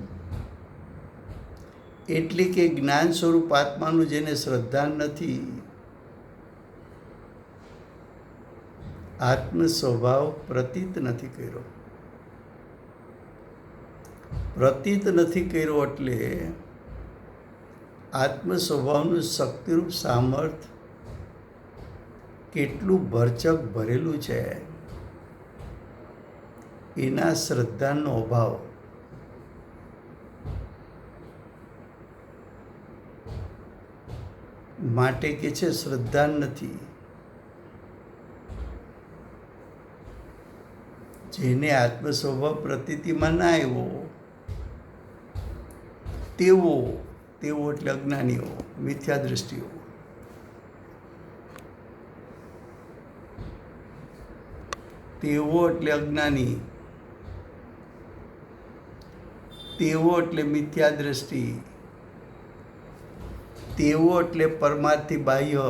એટલે કે જ્ઞાન સ્વરૂપ આત્માનું જેને શ્રદ્ધા નથી, આત્મ સ્વભાવ પ્રતીત નથી કર્યો. પ્રતીત નથી કર્યો એટલે આત્મ સ્વભાવનું શક્તિરૂપ સામર્થ્ય કેટલું ભરચક ભરેલું છે એના શ્રદ્ધાનો અભાવ. માટે કે છે શ્રદ્ધા નથી. જેને આત્મ સ્વભાવ પ્રતીતિમાં ના આવ્યો તેવો એટલે અજ્ઞાનીઓ, મિથ્યા દ્રષ્ટિઓ. તેવો એટલે અજ્ઞાની, તેવો એટલે મિથ્યા દ્રષ્ટિ, તેવો એટલે પરમાર્થથી બાહ્ય,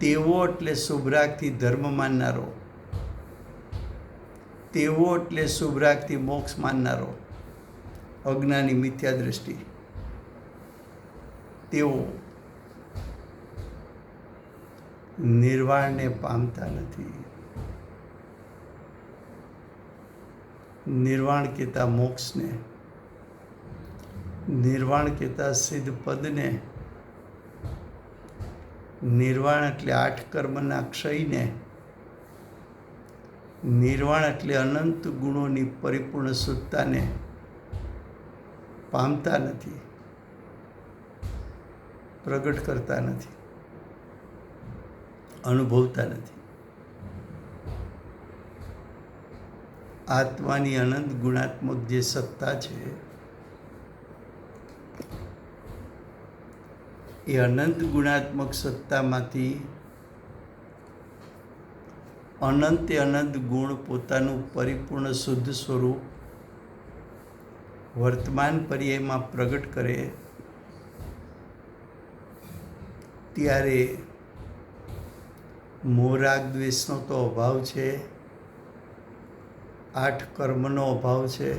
તેવો એટલે શુભરાગથી ધર્મ માનનારો, તેવો એટલે શુભરાગથી મોક્ષ માનનારો. અજ્ઞાની, મિથ્યા દ્રષ્ટિ. તેઓ નિર્વાણને પામતા નથી. નિર્વાણ કહેતા મોક્ષને, નિર્વાણ કહેતા સિદ્ધ પદને, નિર્વાણ એટલે 8 કર્મના ક્ષયને, નિર્વાણ એટલે અનંત ગુણોની પરિપૂર્ણ શુદ્ધતાને પામતા નથી, પ્રગટ કરતા નથી, અનુભવતા નથી. આત્માની અનંત ગુણાત્મક જે સત્તા છે એ અનંત ગુણાત્મક સત્તામાંથી અનંતે અનંત ગુણ પોતાનું પરિપૂર્ણ શુદ્ધ સ્વરૂપ વર્તમાન પર્યાયમાં પ્રગટ કરે ત્યારે મોહ રાગ દ્વેષનો તો અભાવ છે, 8 કર્મનો અભાવ છે,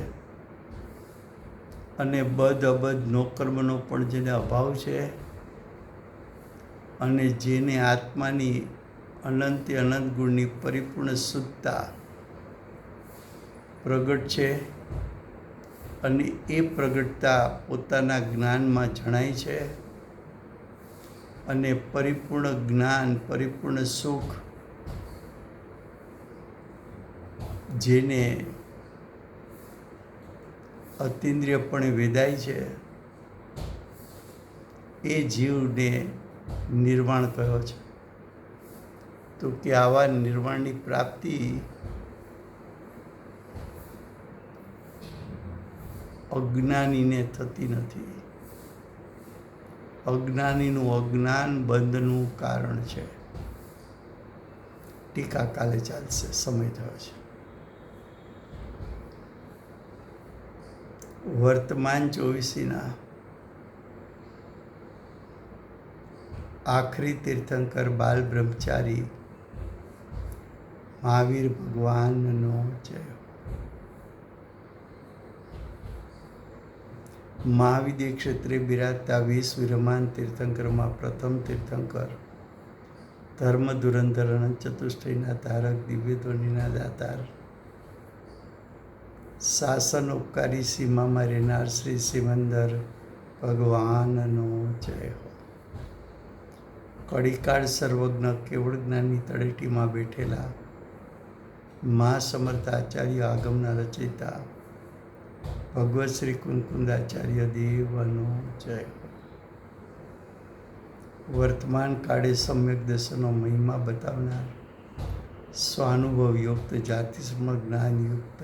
અને બદ અબદ નો કર્મનો પણ જેને અભાવ છે, અને જેને આત્માની અનંતે અનંત ગુણની પરિપૂર્ણ શુદ્ધતા પ્રગટ છે અને એ પ્રગટતા પોતાના જ્ઞાનમાં જણાય છે, અને પરિપૂર્ણ જ્ઞાન, પરિપૂર્ણ સુખ જેને અતિન્દ્રિયપણે વેદાય છે એ જીવને નિર્વાણ કહ્યો છે. તો કે આવા નિર્વાણની પ્રાપ્તિ અજ્ઞાનીને થતી નથી. અજ્ઞાનીનું અજ્ઞાન બંધનું કારણ છે. ટીકા કાલે ચાલશે, સમય થયો છે. વર્તમાન 24ના આખરી તીર્થંકર બાલ બ્રહ્મચારી મહાવીર ભગવાનનો જય. મહાવિદ્ય ક્ષેત્રે બિરાજતા 20 વિરમાન તીર્થંકરમાં પ્રથમ તીર્થંકર, ધર્મ ધુરંધર અનંત ચતુષ્ટયના તારક, દિવ્ય ધ્વનિના દાતાર, શાસન ઉપકારી સીમામાં રહેનાર શ્રી સિમંદર ભગવાનનો જય હો. કળીકાળ સર્વજ્ઞ કેવળ જ્ઞાનની તળેટીમાં બેઠેલા મા સમર્થ આચાર્ય આગમના રચયિતા ભગવત શ્રી કુંકુંદાચાર્ય દેવનો જય. વર્તમાન કાળે સમ્યક દર્શનનો મહિમા બતાવનાર સ્વાનુભવ યુક્ત જાતિસ્મ જ્ઞાનયુક્ત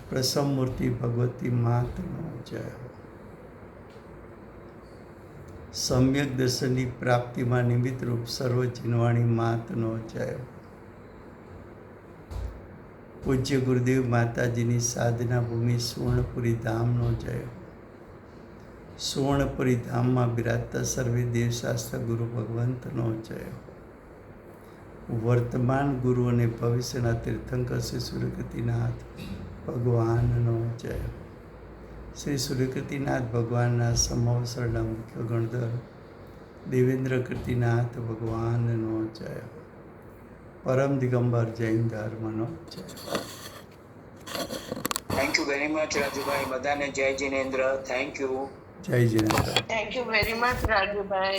પ્રસમ મૂર્તિ ભગવતી માતનો જય. સમ્યક દર્શનની પ્રાપ્તિમાં નિમિત્તરૂપ સર્વ જીનવાણી માતનો જય. પૂજ્ય ગુરુદેવ માતાજીની સાધના ભૂમિ સુવર્ણપુરી ધામનો જય. સુવર્ણપુરી ધામમાં બિરાજતા સર્વે દેવશાસ્ત્ર ગુરુ ભગવંતનો જય. વર્તમાન ગુરુ અને ભવિષ્યના તીર્થંકર શ્રી સૂર્યકૃતિનાથ ભગવાનનો જય. શ્રી સૂર્યકૃતિનાથ ભગવાનના સમવસરના મુખ્ય ગણધર દેવેન્દ્ર કૃતિનાથ ભગવાનનો જય. પરમ દિગંબર જૈન ધર્મનો જય. Thank you very much Rajubhai. બધાને જય જિનેન્દ્ર. Thank you. જય જિનેન્દ્ર. Thank you very much Rajubhai.